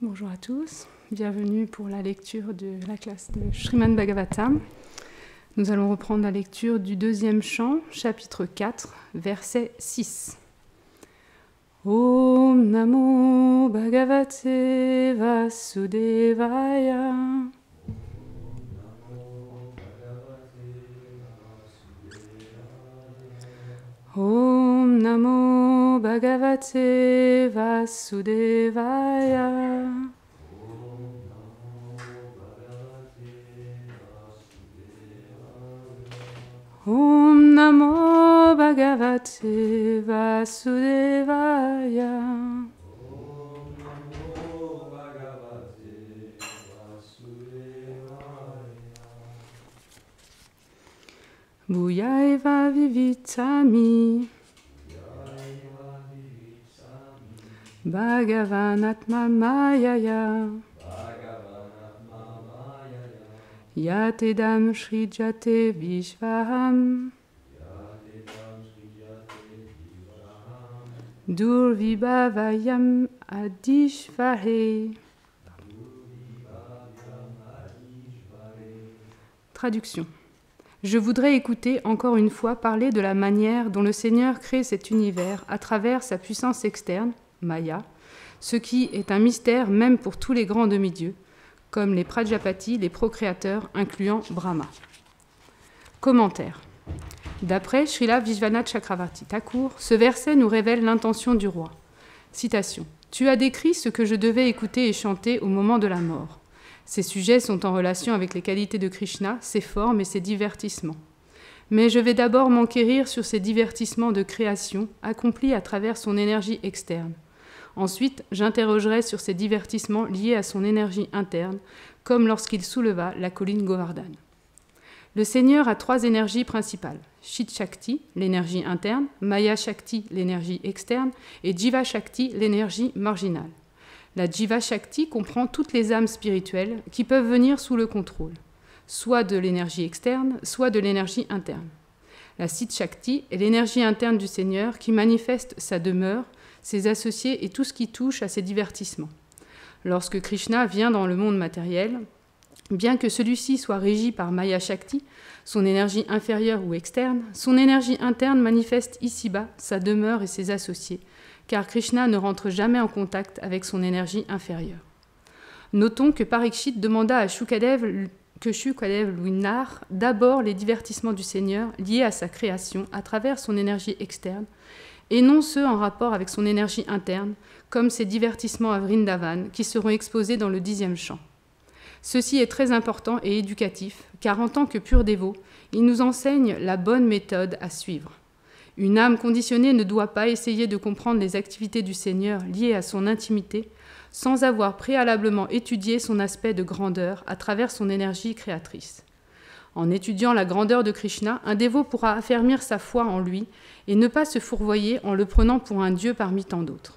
Bonjour à tous, bienvenue pour la lecture de la classe de Srimad Bhagavatam. Nous allons reprendre la lecture du deuxième chant, chapitre 4, verset 6. Om Namo Bhagavate Vasudevaya. Om Namo Bhagavate Vasudevaya. Om Namo Bhagavate Vasudevaya. Bhuyaiva vivitami Bhagavanatma mayaya Yatedam Srijate Vishvaham Durvibhavayam Adishvahe. Traduction. Je voudrais écouter encore une fois parler de la manière dont le Seigneur crée cet univers à travers sa puissance externe, Maya, ce qui est un mystère même pour tous les grands demi-dieux, comme les Prajapati, les procréateurs, incluant Brahma. Commentaire. D'après Srila Vishwanath Chakravarti Thakur, ce verset nous révèle l'intention du roi. Citation. « Tu as décrit ce que je devais écouter et chanter au moment de la mort. Ces sujets sont en relation avec les qualités de Krishna, ses formes et ses divertissements. Mais je vais d'abord m'enquérir sur ces divertissements de création accomplis à travers son énergie externe. Ensuite, j'interrogerai sur ces divertissements liés à son énergie interne, comme lorsqu'il souleva la colline Govardhan. Le Seigneur a trois énergies principales, Chit Shakti, l'énergie interne, Maya Shakti, l'énergie externe, et Jiva Shakti, l'énergie marginale. La Jiva Shakti comprend toutes les âmes spirituelles qui peuvent venir sous le contrôle, soit de l'énergie externe, soit de l'énergie interne. La Chit Shakti est l'énergie interne du Seigneur qui manifeste sa demeure, ses associés et tout ce qui touche à ses divertissements. Lorsque Krishna vient dans le monde matériel, bien que celui-ci soit régi par Maya Shakti, son énergie inférieure ou externe, son énergie interne manifeste ici-bas sa demeure et ses associés, car Krishna ne rentre jamais en contact avec son énergie inférieure. Notons que Parikshit demanda à Shukadev lui narre d'abord les divertissements du Seigneur liés à sa création à travers son énergie externe, et non ceux en rapport avec son énergie interne, comme ces divertissements à Vrindavan qui seront exposés dans le 10e chant. Ceci est très important et éducatif, car en tant que pur dévot, il nous enseigne la bonne méthode à suivre. Une âme conditionnée ne doit pas essayer de comprendre les activités du Seigneur liées à son intimité sans avoir préalablement étudié son aspect de grandeur à travers son énergie créatrice. En étudiant la grandeur de Krishna, un dévot pourra affermir sa foi en lui et ne pas se fourvoyer en le prenant pour un dieu parmi tant d'autres.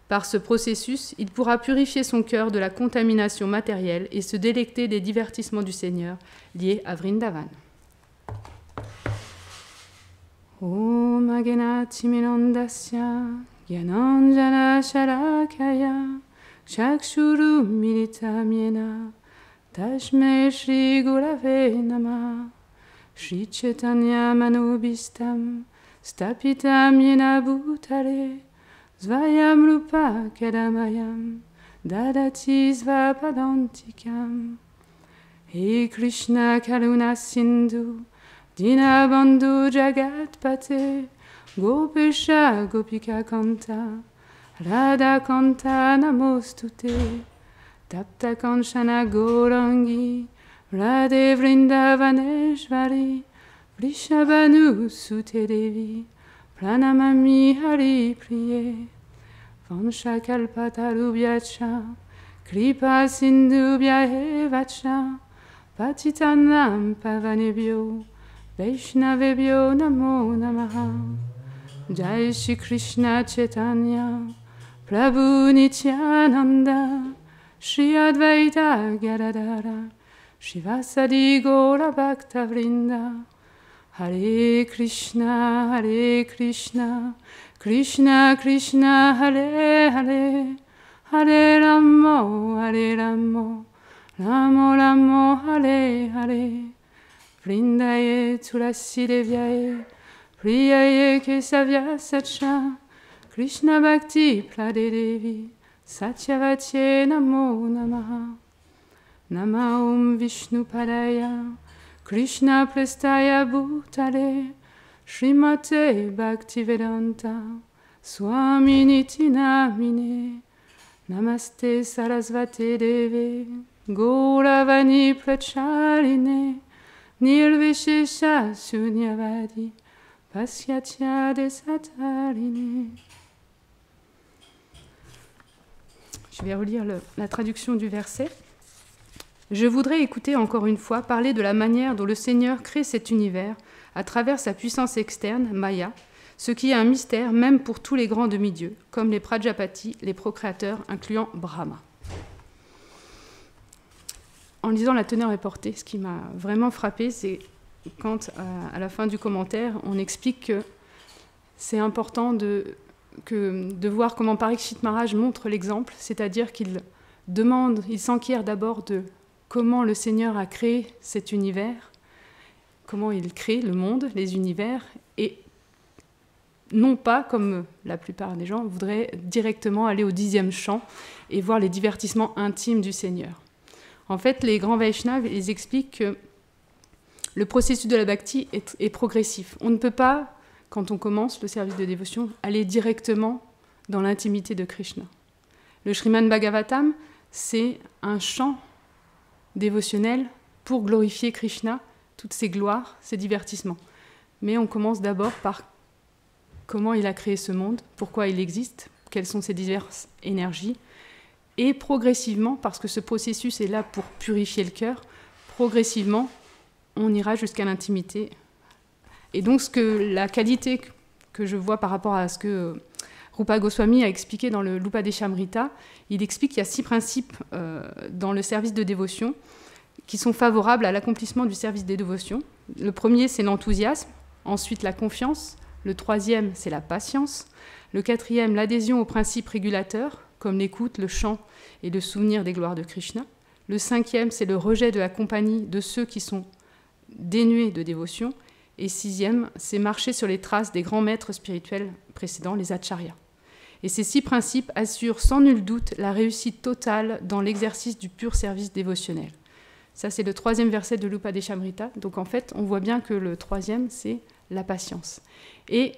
Par ce processus, il pourra purifier son cœur de la contamination matérielle et se délecter des divertissements du Seigneur liés à Vrindavan. Om Agenati Milondasya Gyananjana Sharakaya Chakshuru Milita Miena Tashme Shri Gurave Nama Shri Chaitanya Manobhistam Stapitam Yena Bhutale Svayam Rupa Kadamayam Dadati Svapadantikam He Krishna Karuna Sindhu Dinabandhu Jagatpate Gopesha Gopika Kanta Radha Kanta Namostute Tapta Kanchana Gaurangi Radhe Vrindavaneshvari Vrishabhanu Sute Devi Pranamami Hari Priye Vanshakalpatarubhyacha Kripa Sindhubhya Evacha Patitanam Pavanebhyo Vaishnavebhyo Namo Namaha. Jai Shri Krishna Chaitanya Prabhu Nityananda Shri Advaita Gadadara Shivasadi Gaura Bhakta Vrinda. Hare Krishna, Krishna Krishna, Hare Hare, Hare Rama, Lamo, lamo, hale, hale. Vrindaye, tulasi devyaye. Priyaye, kesavya satcha. Krishna bhakti plade devi. Satyavatye namo namaha. Nama om Vishnu padaya. Krishna prestaya bhutale. Srimate Bhaktivedanta Swaminiti Namine Namaste Sarasvate Deve Gauravani Prachaline Nirvishesha Sunyavadi Pasyatya Desatarine. Je vais relire la traduction du verset. Je voudrais écouter encore une fois parler de la manière dont le Seigneur crée cet univers à travers sa puissance externe, Maya, ce qui est un mystère même pour tous les grands demi-dieux, comme les Prajapati, les procréateurs, incluant Brahma. En lisant La teneur est portée, ce qui m'a vraiment frappé, c'est quand, à la fin du commentaire, on explique que c'est important de voir comment Parikshit Maharaj montre l'exemple, c'est-à-dire qu'il s'enquiert d'abord de comment le Seigneur a créé cet univers, comment il crée le monde, les univers, et non pas, comme la plupart des gens voudraient, directement aller au 10e chant et voir les divertissements intimes du Seigneur. En fait, les grands Vaishnavas, ils expliquent que le processus de la bhakti est progressif. On ne peut pas, quand on commence le service de dévotion, aller directement dans l'intimité de Krishna. Le Srimad Bhagavatam, c'est un chant dévotionnel pour glorifier Krishna, toutes ses gloires, ses divertissements. Mais on commence d'abord par comment il a créé ce monde, pourquoi il existe, quelles sont ses diverses énergies, et progressivement, parce que ce processus est là pour purifier le cœur, progressivement, on ira jusqu'à l'intimité. Et donc, la qualité que je vois par rapport à ce que Rupa Goswami a expliqué dans le l'Upadeshamrita, il explique qu'il y a 6 principes dans le service de dévotion qui sont favorables à l'accomplissement du service des dévotions. Le premier, c'est l'enthousiasme, ensuite la confiance, le 3e, c'est la patience, le 4e, l'adhésion aux principes régulateurs, comme l'écoute, le chant et le souvenir des gloires de Krishna. Le 5e, c'est le rejet de la compagnie de ceux qui sont dénués de dévotion. Et 6e, c'est marcher sur les traces des grands maîtres spirituels précédents, les acharyas. Et ces 6 principes assurent sans nul doute la réussite totale dans l'exercice du pur service dévotionnel. Ça, c'est le 3e verset de l'Upadeshamrita. Donc en fait, on voit bien que le 3e, c'est la patience. Et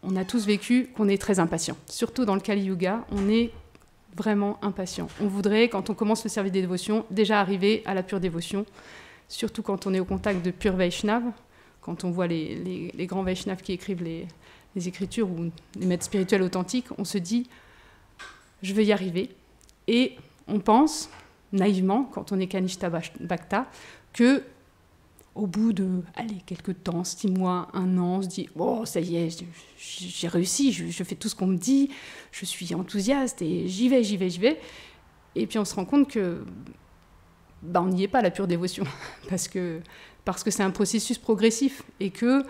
on a tous vécu qu'on est très impatient. Surtout dans le Kali Yuga, on est vraiment impatient. On voudrait, quand on commence le service des dévotions, déjà arriver à la pure dévotion, surtout quand on est au contact de pure Vaishnav, quand on voit les grands Vaishnavas qui écrivent les écritures ou les maîtres spirituels authentiques, on se dit « je vais y arriver ». Et on pense, naïvement, quand on est Kanishta Bhakta, que au bout de quelques temps, 6 mois, 1 an, on se dit « oh, ça y est, j'ai réussi, je fais tout ce qu'on me dit, je suis enthousiaste et j'y vais ». Et puis on se rend compte que on n'y est pas, la pure dévotion, parce que c'est un processus progressif et que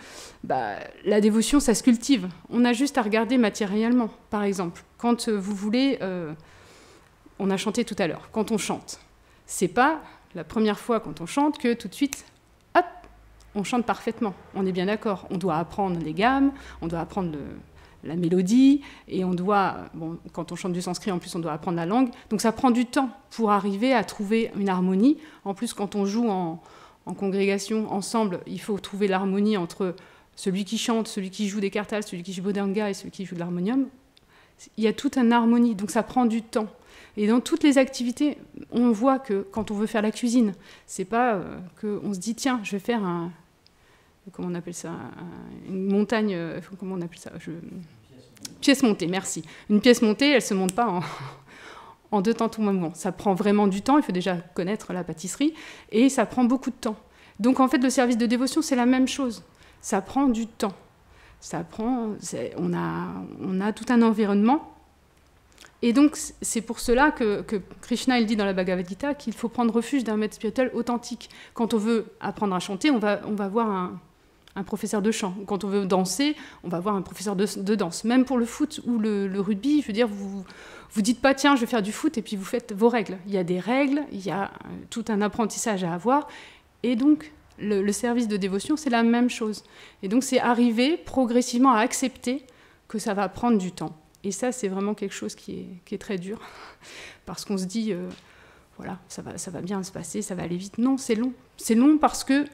la dévotion, ça se cultive. On a juste à regarder matériellement, par exemple. Quand vous voulez, on a chanté tout à l'heure, quand on chante, c'est pas la première fois quand on chante que tout de suite, hop, on chante parfaitement. On est bien d'accord. On doit apprendre les gammes, on doit apprendre la mélodie, et on doit, quand on chante du sanskrit, en plus, on doit apprendre la langue. Donc ça prend du temps pour arriver à trouver une harmonie. En plus, quand on joue en congrégation, ensemble, il faut trouver l'harmonie entre celui qui chante, celui qui joue des kartals, celui qui joue bodhanga et celui qui joue de l'harmonium. Il y a toute une harmonie, donc ça prend du temps. Et dans toutes les activités, on voit que quand on veut faire la cuisine, c'est pas qu'on se dit, tiens, je vais faire comment on appelle ça, une montagne, comment on appelle ça, pièce montée, merci. Une pièce montée, elle se monte pas en 2 temps tout moment. Ça prend vraiment du temps, il faut déjà connaître la pâtisserie, et ça prend beaucoup de temps. Donc en fait, le service de dévotion, c'est la même chose. Ça prend du temps. On a tout un environnement. Et donc, c'est pour cela que Krishna, il dit dans la Bhagavad Gita qu'il faut prendre refuge d'un maître spirituel authentique. Quand on veut apprendre à chanter, on va voir un un professeur de chant. Quand on veut danser, on va voir un professeur de danse. Même pour le foot ou le rugby, je veux dire, vous dites pas, tiens, je vais faire du foot, et puis vous faites vos règles. Il y a des règles, il y a tout un apprentissage à avoir. Et donc, le service de dévotion, c'est la même chose. Et donc, c'est arriver progressivement à accepter que ça va prendre du temps. Et ça, c'est vraiment quelque chose qui est très dur. Parce qu'on se dit, voilà, ça va bien se passer, ça va aller vite. Non, c'est long. C'est long parce que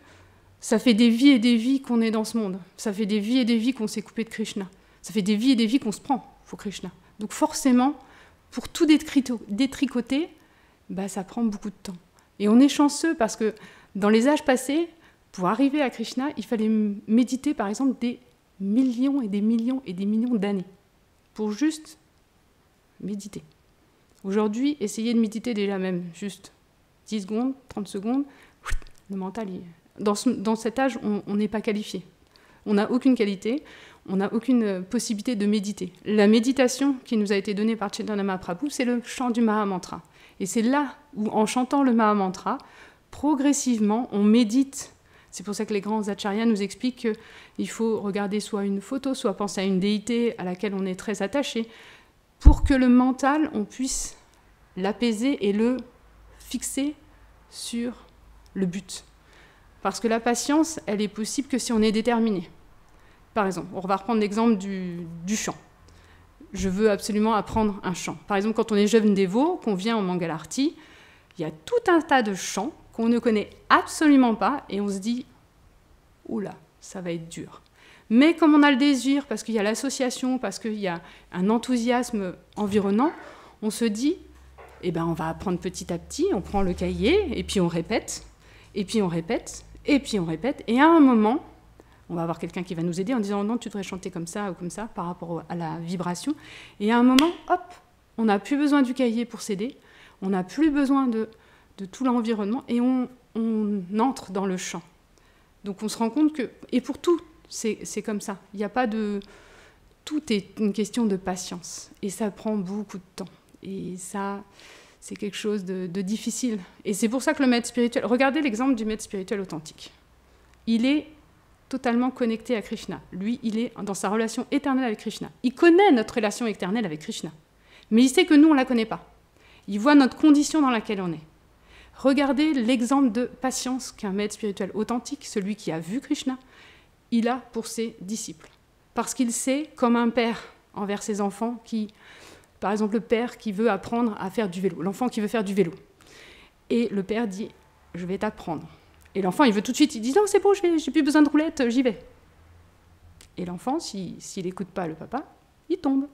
ça fait des vies et des vies qu'on est dans ce monde. Ça fait des vies et des vies qu'on s'est coupé de Krishna. Ça fait des vies et des vies qu'on se prend pour Krishna. Donc forcément, pour tout détricoter, bah, ça prend beaucoup de temps. Et on est chanceux parce que dans les âges passés, pour arriver à Krishna, il fallait méditer par exemple des millions et des millions et des millions d'années pour juste méditer. Aujourd'hui, essayez de méditer déjà même juste 10 secondes, 30 secondes, le mental, dans cet âge, on n'est pas qualifié. On n'a aucune qualité, on n'a aucune possibilité de méditer. La méditation qui nous a été donnée par Chaitanya Mahaprabhu, c'est le chant du Mahamantra. Et c'est là où, en chantant le Mahamantra, progressivement, on médite. C'est pour ça que les grands acharyas nous expliquent qu'il faut regarder soit une photo, soit penser à une déité à laquelle on est très attaché, pour que le mental, on puisse l'apaiser et le fixer sur le but. Parce que la patience, elle est possible que si on est déterminé. Par exemple, on va reprendre l'exemple du chant. Je veux absolument apprendre un chant. Par exemple, quand on est jeune dévot, qu'on vient en Mangalarti, il y a tout un tas de chants qu'on ne connaît absolument pas et on se dit « Oula, ça va être dur ». Mais comme on a le désir, parce qu'il y a l'association, parce qu'il y a un enthousiasme environnant, on se dit eh ben, on va apprendre petit à petit, on prend le cahier et puis on répète, et puis on répète, et puis on répète, et à un moment, on va avoir quelqu'un qui va nous aider en disant non, tu devrais chanter comme ça ou comme ça par rapport à la vibration. Et à un moment, hop, on n'a plus besoin du cahier pour s'aider, on n'a plus besoin de tout l'environnement et on entre dans le chant. Donc on se rend compte que, et pour tout, c'est comme ça. Il n'y a pas de... Tout est une question de patience et ça prend beaucoup de temps. Et ça, c'est quelque chose de difficile. Et c'est pour ça que le maître spirituel... Regardez l'exemple du maître spirituel authentique. Il est totalement connecté à Krishna. Lui, il est dans sa relation éternelle avec Krishna. Il connaît notre relation éternelle avec Krishna. Mais il sait que nous, on ne la connaît pas. Il voit notre condition dans laquelle on est. Regardez l'exemple de patience qu'un maître spirituel authentique, celui qui a vu Krishna, il a pour ses disciples. Parce qu'il sait, comme un père envers ses enfants, par exemple le père qui veut apprendre à faire du vélo, l'enfant qui veut faire du vélo. Et le père dit, je vais t'apprendre. Et l'enfant, il veut tout de suite, il dit, non, c'est bon, j'ai plus besoin de roulette, j'y vais. Et l'enfant, s'il n'écoute pas le papa, il tombe.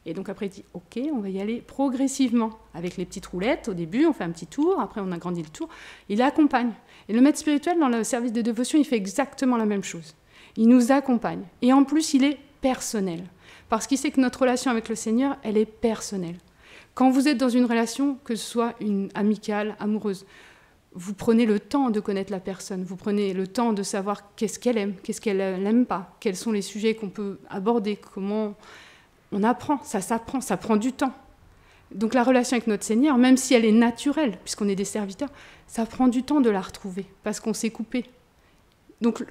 Et donc après, il dit, ok, on va y aller progressivement. Avec les petites roulettes, au début, on fait un petit tour, après on agrandit le tour. Il accompagne. Et le maître spirituel, dans le service de dévotion, il fait exactement la même chose. Il nous accompagne. Et en plus, il est personnel. Parce qu'il sait que notre relation avec le Seigneur, elle est personnelle. Quand vous êtes dans une relation, que ce soit une amicale, amoureuse, vous prenez le temps de connaître la personne, vous prenez le temps de savoir qu'est-ce qu'elle aime, qu'est-ce qu'elle n'aime pas, quels sont les sujets qu'on peut aborder, comment on apprend, ça s'apprend, ça prend du temps. Donc la relation avec notre Seigneur, même si elle est naturelle, puisqu'on est des serviteurs, ça prend du temps de la retrouver, parce qu'on s'est coupé. Donc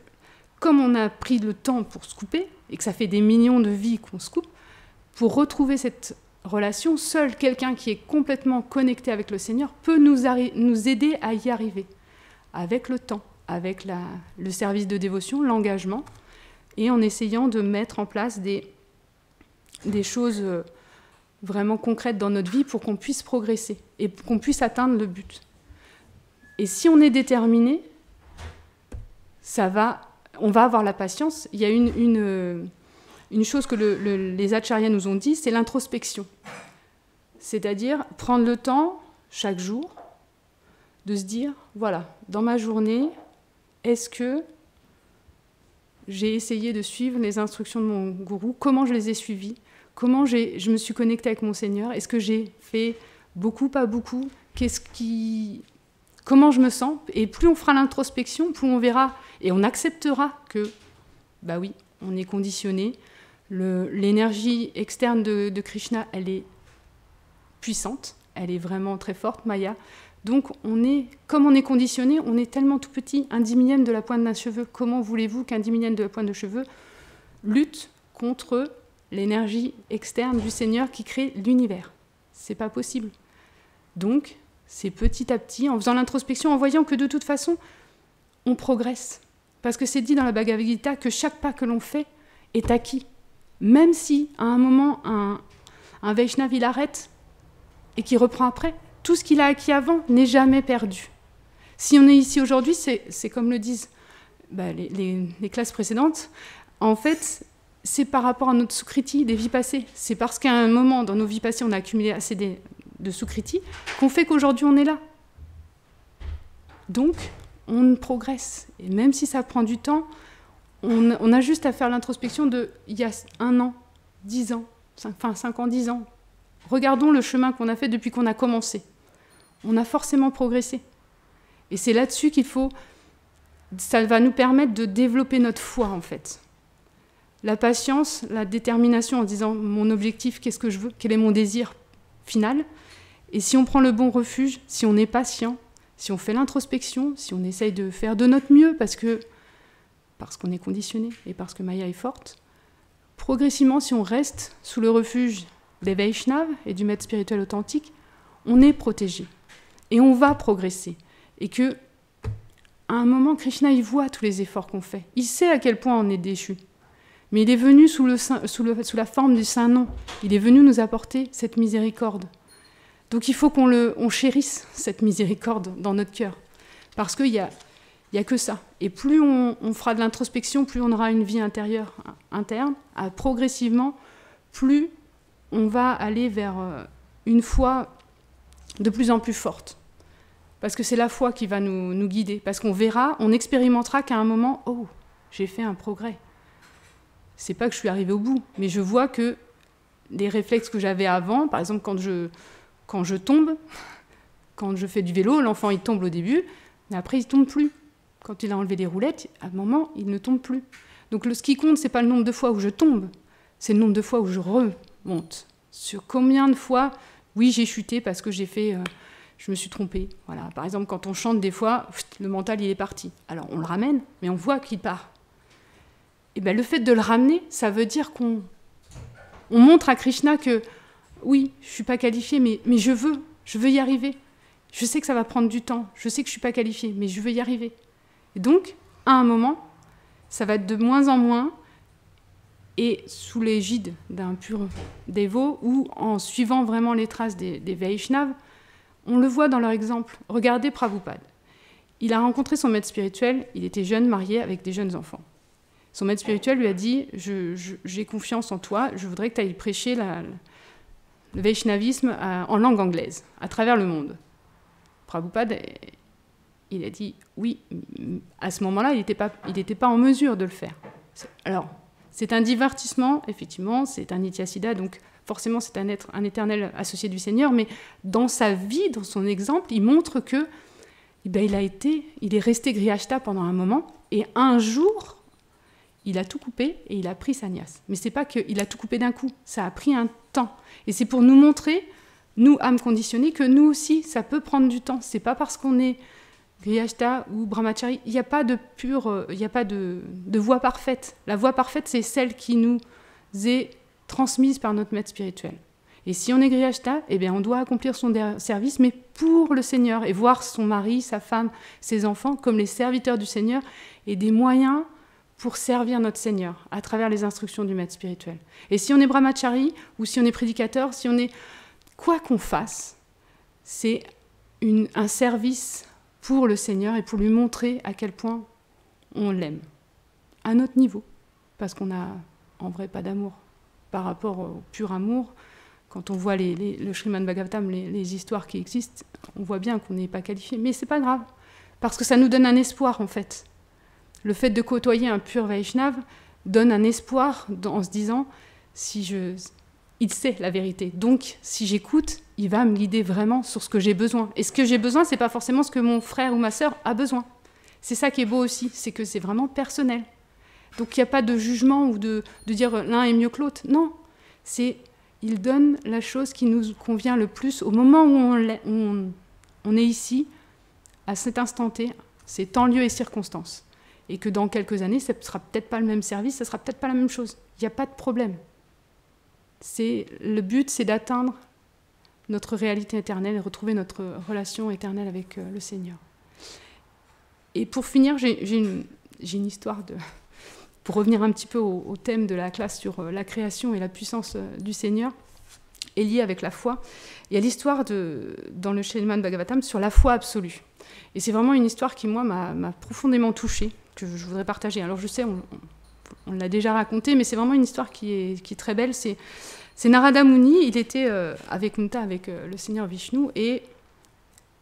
comme on a pris le temps pour se couper, et que ça fait des millions de vies qu'on se coupe, pour retrouver cette relation, seul quelqu'un qui est complètement connecté avec le Seigneur peut nous aider à y arriver, avec le temps, avec le service de dévotion, l'engagement, et en essayant de mettre en place des choses vraiment concrètes dans notre vie pour qu'on puisse progresser et qu'on puisse atteindre le but. Et si on est déterminé, on va avoir la patience. Il y a une chose que les acharyas nous ont dit, c'est l'introspection. C'est-à-dire prendre le temps, chaque jour, de se dire, voilà, dans ma journée, est-ce que j'ai essayé de suivre les instructions de mon gourou? Comment je les ai suivies? Comment je me suis connectée avec mon Seigneur? Est-ce que j'ai fait beaucoup, pas beaucoup? Comment je me sens? Et plus on fera l'introspection, plus on verra et on acceptera que, bah oui, on est conditionné. L'énergie externe de Krishna, elle est puissante, elle est vraiment très forte, Maya. Donc, comme on est conditionné, on est tellement tout petit, un 10 millième de la pointe d'un cheveu. Comment voulez-vous qu'un 10 millième de la pointe de cheveux lutte contre l'énergie externe du Seigneur qui crée l'univers? C'est pas possible. Donc, c'est petit à petit, en faisant l'introspection, en voyant que de toute façon, on progresse. Parce que c'est dit dans la Bhagavad Gita que chaque pas que l'on fait est acquis. Même si, à un moment, un Vaishnav, il arrête et qu'il reprend après, tout ce qu'il a acquis avant n'est jamais perdu. Si on est ici aujourd'hui, c'est comme le disent les classes précédentes, en fait, c'est par rapport à notre sukriti des vies passées. C'est parce qu'à un moment, dans nos vies passées, on a accumulé assez de sukriti qu'on fait qu'aujourd'hui, on est là. Donc, on progresse. Et même si ça prend du temps, on a juste à faire l'introspection de il y a 1 an, 10 ans, 5 ans, 10 ans. Regardons le chemin qu'on a fait depuis qu'on a commencé. On a forcément progressé. Et c'est là-dessus ça va nous permettre de développer notre foi, en fait. La patience, la détermination en disant mon objectif, qu'est-ce que je veux, quel est mon désir final. Et si on prend le bon refuge, si on est patient, si on fait l'introspection, si on essaye de faire de notre mieux parce qu'on est conditionné et parce que Maya est forte, progressivement, si on reste sous le refuge des Vaishnavas et du maître spirituel authentique, on est protégé. Et on va progresser. Et que, à un moment, Krishna, il voit tous les efforts qu'on fait. Il sait à quel point on est déchu. Mais il est venu sous la forme du Saint-Nom. Il est venu nous apporter cette miséricorde. Donc il faut qu'on chérisse cette miséricorde dans notre cœur. Parce qu'il y a que ça. Et plus on fera de l'introspection, plus on aura une vie intérieure, interne, progressivement, plus on va aller vers une foi de plus en plus forte. Parce que c'est la foi qui va nous guider. Parce qu'on verra, on expérimentera qu'à un moment, oh, j'ai fait un progrès. C'est pas que je suis arrivée au bout, mais je vois que les réflexes que j'avais avant, par exemple quand je tombe, quand je fais du vélo, l'enfant il tombe au début, mais après il tombe plus. Quand il a enlevé les roulettes, à un moment, il ne tombe plus. Donc ce qui compte, c'est pas le nombre de fois où je tombe, c'est le nombre de fois où je remonte. Sur combien de fois, oui, j'ai chuté parce que je me suis trompée. Voilà. Par exemple, quand on chante, des fois, le mental, il est parti. Alors, on le ramène, mais on voit qu'il part. Et bien, le fait de le ramener, ça veut dire qu'on montre à Krishna que, oui, je ne suis pas qualifiée, mais je veux y arriver. Je sais que ça va prendre du temps, je sais que je ne suis pas qualifiée, mais je veux y arriver. Et donc, à un moment, ça va être de moins en moins, et sous l'égide d'un pur dévot, ou en suivant vraiment les traces des Vaishnavas, on le voit dans leur exemple. Regardez Prabhupada. Il a rencontré son maître spirituel, il était jeune, marié, avec des jeunes enfants. Son maître spirituel lui a dit « J'ai confiance en toi, je voudrais que tu ailles prêcher le Vaishnavisme en langue anglaise, à travers le monde. » Prabhupada, il a dit « Oui, à ce moment-là, il n'était pas en mesure de le faire. » Alors, c'est un divertissement, effectivement, c'est un Nityasiddha, donc forcément c'est un éternel associé du Seigneur, mais dans sa vie, dans son exemple, il montre que il est resté Grihastha pendant un moment, et un jour, il a tout coupé et il a pris sannyas. Mais c'est pas qu'il a tout coupé d'un coup, ça a pris un temps. Et c'est pour nous montrer, nous, âmes conditionnées, que nous aussi, ça peut prendre du temps. C'est pas parce qu'on est Grihastha ou Brahmachari, il n'y a pas de voie parfaite. La voie parfaite, c'est celle qui nous est transmise par notre maître spirituel. Et si on est Grihastha, eh bien, on doit accomplir son service, mais pour le Seigneur, et voir son mari, sa femme, ses enfants comme les serviteurs du Seigneur, et des moyens pour servir notre Seigneur, à travers les instructions du maître spirituel. Et si on est Brahmachari, ou si on est prédicateur, si on est... Quoi qu'on fasse, c'est un service pour le Seigneur et pour lui montrer à quel point on l'aime, à notre niveau, parce qu'on n'a en vrai pas d'amour. Par rapport au pur amour, quand on voit le Srimad Bhagavatam, les histoires qui existent, on voit bien qu'on n'est pas qualifié. Mais c'est pas grave, parce que ça nous donne un espoir, en fait. Le fait de côtoyer un pur Vaishnav donne un espoir en se disant, il sait la vérité. Donc, si j'écoute, il va me guider vraiment sur ce que j'ai besoin. Et ce que j'ai besoin, c'est pas forcément ce que mon frère ou ma sœur a besoin. C'est ça qui est beau aussi, c'est que c'est vraiment personnel. Donc, il n'y a pas de jugement ou de dire l'un est mieux que l'autre. Non, il donne la chose qui nous convient le plus au moment où on est ici, à cet instant T, c'est temps, lieu et circonstances. Et que dans quelques années, ça ne sera peut-être pas le même service, ça ne sera peut-être pas la même chose. Il n'y a pas de problème. Le but, c'est d'atteindre notre réalité éternelle et retrouver notre relation éternelle avec le Seigneur. Et pour finir, j'ai une histoire pour revenir un petit peu au thème de la classe sur la création et la puissance du Seigneur, est liée avec la foi. Il y a l'histoire dans le Srimad Bhagavatam sur la foi absolue. Et c'est vraiment une histoire qui, moi, m'a profondément touchée, que je voudrais partager. Alors je sais, on l'a déjà racontée, mais c'est vraiment une histoire qui est très belle. C'est Narada Muni, il était avec Kunta, avec le Seigneur Vishnu, et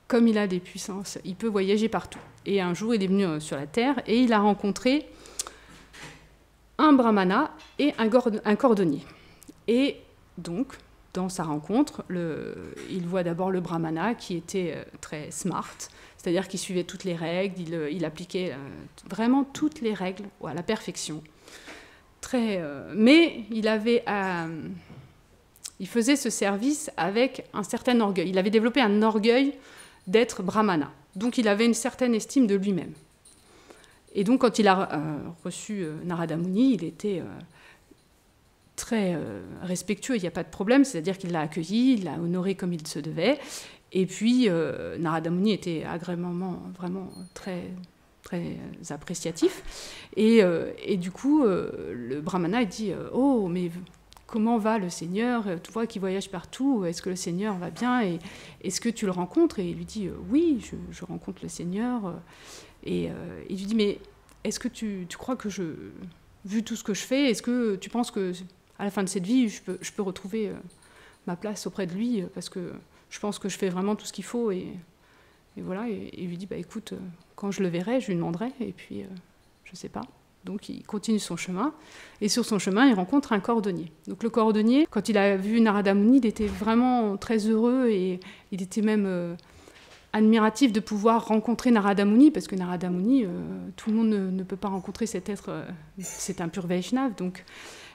comme il a des puissances, il peut voyager partout. Et un jour, il est venu sur la terre, et il a rencontré un brahmana et un cordonnier. Et donc, dans sa rencontre, il voit d'abord le brahmana qui était très smart, c'est-à-dire qu'il suivait toutes les règles, il appliquait vraiment toutes les règles à la perfection. Mais il faisait ce service avec un certain orgueil. Il avait développé un orgueil d'être brahmana. Donc il avait une certaine estime de lui-même. Et donc quand il a reçu Narada Muni, il était très respectueux, il n'y a pas de problème, c'est-à-dire qu'il l'a accueilli, il l'a honoré comme il se devait. Et puis Narada Muni était agréablement vraiment très, très appréciatif. Et du coup, le brahmana il dit « Oh, mais comment va le Seigneur? Tu vois qu'il voyage partout, est-ce que le Seigneur va bien? Et est-ce que tu le rencontres ?» Et il lui dit « Oui, je rencontre le Seigneur. » Et il lui dit « Mais est-ce que tu crois que vu tout ce que je fais, est-ce que tu penses que à la fin de cette vie, je peux retrouver ma place auprès de lui, parce que je pense que je fais vraiment tout ce qu'il faut. » Et voilà, et il lui dit « Bah écoute, quand je le verrai, je lui demanderai, et puis je ne sais pas. » Donc il continue son chemin, et sur son chemin, il rencontre un cordonnier. Donc le cordonnier, quand il a vu Narada Muni, il était vraiment très heureux, et il était même admiratif de pouvoir rencontrer Narada Muni, parce que Narada Muni, tout le monde ne peut pas rencontrer cet être, c'est un pur Vaishnav, donc,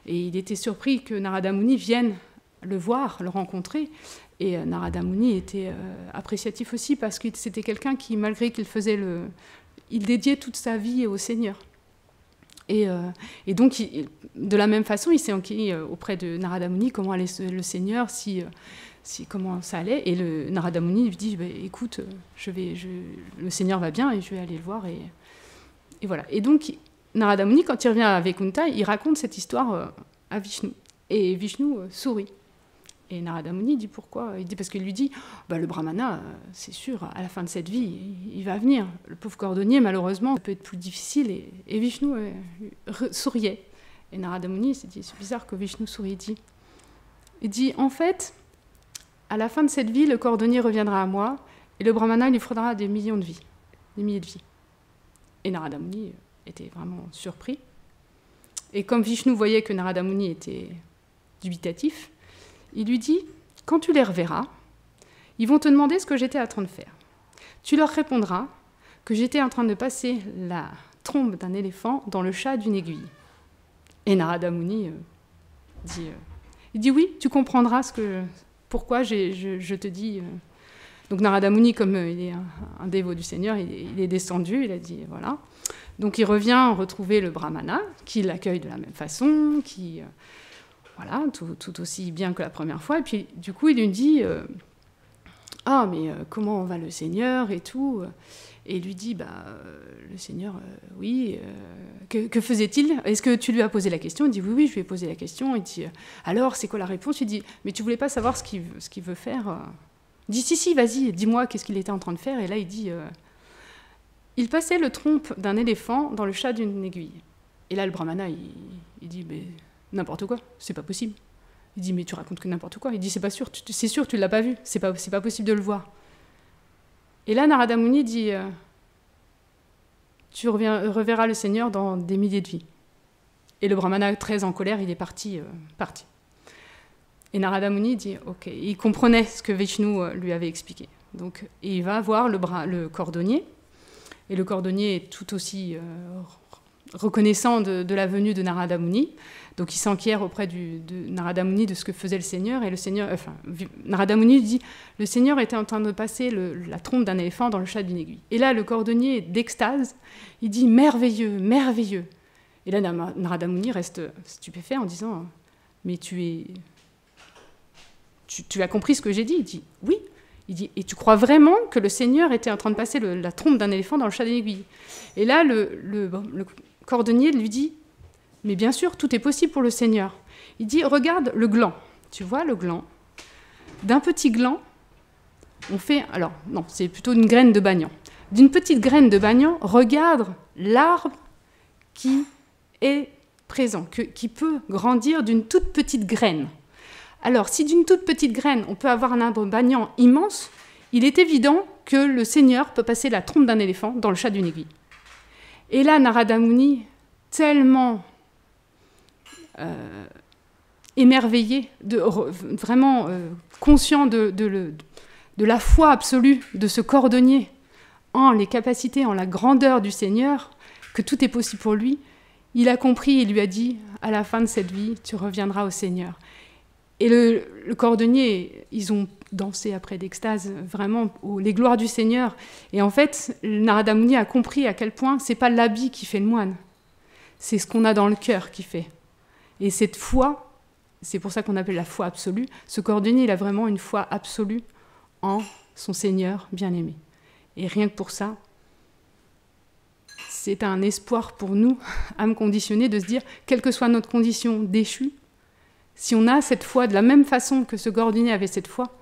et il était surpris que Narada Muni vienne le voir, le rencontrer, et Narada Muni était appréciatif aussi, parce que c'était quelqu'un qui, malgré qu'il il dédiait toute sa vie au Seigneur. Et donc, de la même façon, il s'est enquis auprès de Narada Muni comment allait le Seigneur, comment ça allait. Et le Narada Muni lui dit, écoute, le Seigneur va bien et je vais aller le voir. Et voilà. Et donc, Narada Muni, quand il revient à Vaikuntha, il raconte cette histoire à Vishnu. Et Vishnu sourit. Et Narada Muni dit pourquoi? Il dit parce qu'il lui dit le brahmana, c'est sûr, à la fin de cette vie, il va venir. Le pauvre cordonnier, malheureusement, ça peut être plus difficile. Et Vishnu souriait. Et Narada Muni s'est dit c'est bizarre que Vishnu sourit. Il dit en fait, à la fin de cette vie, le cordonnier reviendra à moi et le brahmana il lui faudra des millions de vies, des milliers de vies. Et Narada Muni était vraiment surpris. Et comme Vishnu voyait que Narada Muni était dubitatif, il lui dit, quand tu les reverras, ils vont te demander ce que j'étais en train de faire. Tu leur répondras que j'étais en train de passer la trompe d'un éléphant dans le chat d'une aiguille. Et Narada Muni dit oui, tu comprendras pourquoi je te dis. Donc Narada Muni, comme il est un dévot du Seigneur, il est descendu, il a dit voilà. Donc il revient retrouver le brahmana, qui l'accueille de la même façon, qui... Voilà, tout aussi bien que la première fois. Et puis, du coup, il lui dit « Ah, mais comment va le Seigneur ?» et tout. Et il lui dit le Seigneur, oui, que faisait-il? Est-ce que tu lui as posé la question? Il dit « Oui, je lui ai posé la question. » Il dit « Alors, c'est quoi la réponse ?» Il dit « Mais tu voulais pas savoir ce qu'il veut faire ?» Il dit « Si, vas-y, dis-moi qu'est-ce qu'il était en train de faire. » Et là, il dit « Il passait le trompe d'un éléphant dans le chat d'une aiguille. » Et là, le brahmana, il dit « Mais... n'importe quoi, c'est pas possible. » Il dit, mais tu racontes que n'importe quoi. Il dit, c'est pas sûr, c'est sûr, tu l'as pas vu, c'est pas possible de le voir. Et là, Narada Muni dit, tu reverras le Seigneur dans des milliers de vies. Et le brahmana, très en colère, il est parti. Et Narada Muni dit, ok, il comprenait ce que Vishnu lui avait expliqué. Donc, il va voir le cordonnier, et le cordonnier est tout aussi reconnaissant de la venue de Narada Muni. Donc il s'enquiert auprès de Narada Muni de ce que faisait le Seigneur, et Narada Muni dit « Le Seigneur était en train de passer la trompe d'un éléphant dans le chat d'une aiguille. » Et là, le cordonnier, d'extase, il dit « Merveilleux, merveilleux !» Et là, Narada Muni reste stupéfait en disant « Mais tu as compris ce que j'ai dit ?» Il dit « Oui. » Il dit « Et tu crois vraiment que le Seigneur était en train de passer la trompe d'un éléphant dans le chat d'une aiguille ?» Et là, le cordonnier lui dit « Mais bien sûr, tout est possible pour le Seigneur. » Il dit « Regarde le gland. Tu vois le gland? D'un petit gland, on fait... Alors, non, c'est plutôt une graine de bagnan. D'une petite graine de bagnan, regarde l'arbre qui est présent, qui peut grandir d'une toute petite graine. Alors, si d'une toute petite graine, on peut avoir un arbre bagnan immense, il est évident que le Seigneur peut passer la trompe d'un éléphant dans le chat d'une aiguille. » Et là, Narada Muni, tellement émerveillé, vraiment conscient de la foi absolue de ce cordonnier en les capacités, en la grandeur du Seigneur, que tout est possible pour lui, il a compris et lui a dit « À la fin de cette vie, tu reviendras au Seigneur. » Et le cordonnier, ils ont dansé après d'extase, vraiment, les gloires du Seigneur. Et en fait, Narada Muni a compris à quel point c'est pas l'habit qui fait le moine, c'est ce qu'on a dans le cœur qui fait. Et cette foi, c'est pour ça qu'on appelle la foi absolue, ce cordonnier, il a vraiment une foi absolue en son Seigneur bien-aimé. Et rien que pour ça, c'est un espoir pour nous, âme conditionnée, de se dire, quelle que soit notre condition déchue, si on a cette foi de la même façon que ce cordonnier avait cette foi,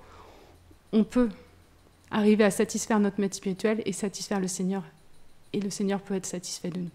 on peut arriver à satisfaire notre maître spirituel et satisfaire le Seigneur. Et le Seigneur peut être satisfait de nous.